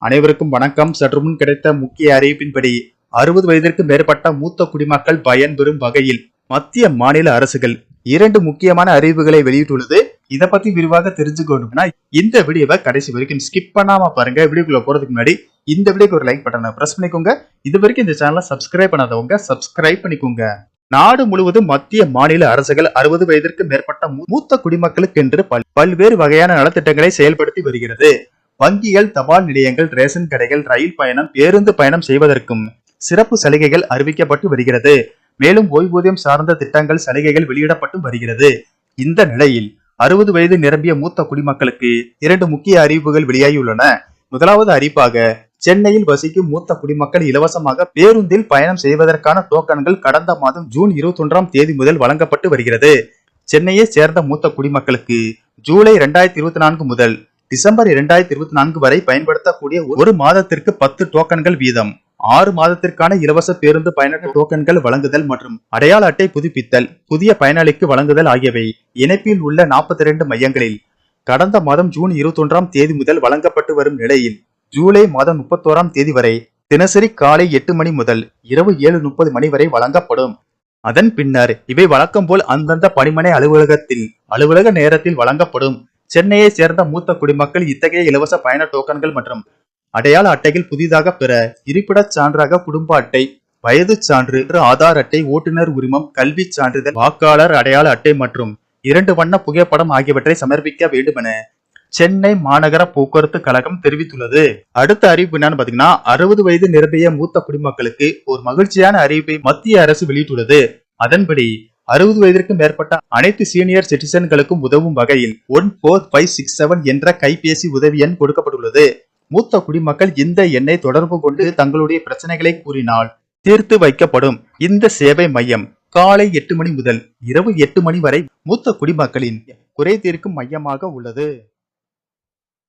அனைவருக்கும் வணக்கம். சற்று முன் கிடைத்த முக்கிய அறிவிப்பின்படி 60 வயதிற்கு மேற்பட்ட மூத்த குடிமக்கள் பயன்பெறும் வகையில் மத்திய மாநில அரசுகள் 2 முக்கியமான அறிவிப்புகளை வெளியிட்டுள்ளது. இதை பத்தி விரிவாக தெரிஞ்சுக்கணும்னா இந்த வீடியோவை கடைசி வரைக்கும் ஸ்கிப் பண்ணாம பாருங்க. வீடியோக்குள்ள போறதுக்கு முன்னாடி இந்த வீடியோக்கு ஒரு லைக் பட்டனை பிரஸ் பண்ணிக்கோங்க. இது வரைக்கும் இந்த சேனலை சப்ஸ்கிரைப் பண்ணாதவங்க சப்ஸ்கிரைப் பண்ணிக்கோங்க. நாடு முழுவதும் மத்திய மாநில அரசுகள் 60 வயதிற்கு மேற்பட்ட மூத்த குடிமக்களுக்கு என்று பல்வேறு வகையான நலத்திட்டங்களை செயல்படுத்தி வருகிறது. வங்கிகள், தபால் நிலையங்கள், ரேஷன் கடைகள், ரயில் பயணம், பேருந்து பயணம் செய்வதற்கும் சிறப்பு சலுகைகள் அறிவிக்கப்பட்டு வருகிறது. மேலும் ஓய்வூதியம் சார்ந்த திட்டங்கள், சலுகைகள் வெளியிடப்பட்டு வருகிறது. இந்த நிலையில் 60 வயது நிரம்பிய மூத்த குடிமக்களுக்கு 2 முக்கிய அறிவிப்புகள் வெளியாகியுள்ளன. முதலாவது அறிவிப்பாக சென்னையில் வசிக்கும் மூத்த குடிமக்கள் இலவசமாக பேருந்தில் பயணம் செய்வதற்கான டோக்கன்கள் கடந்த மாதம் ஜூன் 21ஆம் தேதி முதல் வழங்கப்பட்டு வருகிறது. சென்னையை சேர்ந்த மூத்த குடிமக்களுக்கு ஜூலை 2024 முதல் டிசம்பர் 2024 வரை பயன்படுத்தக்கூடிய ஒரு மாதத்திற்கு 10 டோக்கன்கள் வீதம், 6 மாதத்திற்கான இலவச பேருந்து பயண டோக்கன்கள் வழங்குதல் மற்றும் அடையாள அட்டை புதுப்பித்தல், புதிய பயனாளிக்கு வழங்குதல் ஆகியவை இணைப்பில் உள்ள 42 மையங்களில் கடந்த மாதம் ஜூன் 21ஆம் தேதி முதல் வழங்கப்பட்டு வரும் நிலையில் ஜூலை மாதம் 31ஆம் தேதி வரை தினசரி காலை 8 மணி முதல் இரவு 7:30 மணி வரை வழங்கப்படும். அதன் பின்னர் இவை வழக்கம் போல் அந்தந்த பணிமனை அலுவலகத்தில் அலுவலக நேரத்தில் வழங்கப்படும். சென்னையை சேர்ந்த மூத்த குடிமக்கள் இத்தகைய இலவச பயண டோக்கன்கள் மற்றும் அடையாள அட்டைகள் புதிதாக பெற இருப்பிடச் சான்றாக குடும்ப அட்டை, வயது சான்று, ஆதார் அட்டை, ஓட்டுநர் உரிமம், கல்வி சான்றிதழ், வாக்காளர் அடையாள அட்டை மற்றும் 2 வண்ண புகைப்படம் ஆகியவற்றை சமர்ப்பிக்க வேண்டும் என சென்னை மாநகர போக்குவரத்து கழகம் தெரிவித்துள்ளது. அடுத்த அறிவிப்பு என்னன்னு பாத்தீங்கன்னா, 60 வயது நிரம்பிய மூத்த குடிமக்களுக்கு ஒரு மகிழ்ச்சியான அறிவிப்பை மத்திய அரசு வெளியிட்டுள்ளது. அதன்படி 60 வயதிற்கு மேற்பட்ட அனைத்து சீனியர் சிட்டிசன்களுக்கும் உதவும் வகையில் 14567 என்ற கைபேசி உதவி எண் கொடுக்கப்பட்டுள்ளது. மூத்த குடிமக்கள் இந்த எண்ணை தொடர்பு கொண்டு தங்களுடைய பிரச்சனைகளை கூறினால் தீர்த்து வைக்கப்படும். இந்த சேவை மையம் காலை 8 மணி முதல் இரவு 8 மணி வரை மூத்த குடிமக்களின் குறை தீர்க்கும் மையமாக உள்ளது.